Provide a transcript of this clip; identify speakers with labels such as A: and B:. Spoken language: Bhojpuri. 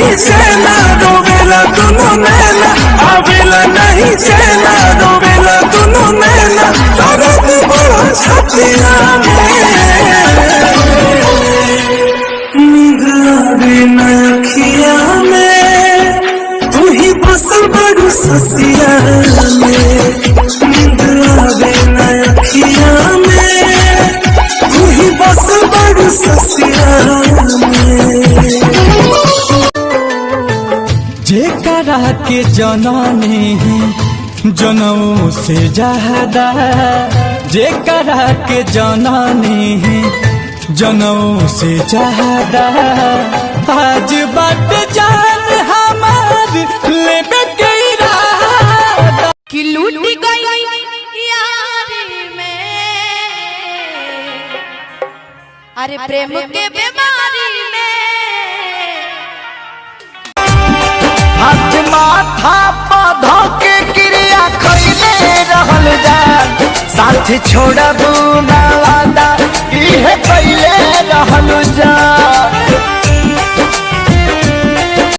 A: नहीं चैना रोवेला दोनों नैना आवेला नहीं चैना रोवेला दोनों नैना दर्द बड़ा छतिया नींद आवे न अखिया में तू ही बसल बड़ू ससिया में नींद आवे न अखिया में तू ही बसल बड़ू ससिया में जेकरा के जननी जनऊ से ज्यादा जेकरा के जननी जनऊ से ज्यादा आज बात जान हमार लेबे के इरादा
B: कि लूट गई यारी में अरे प्रेम के बीमारी में
C: हाथ माथा पौधो के क्रिया खैले रहल जा साथ छोड़बू ना वादा इहे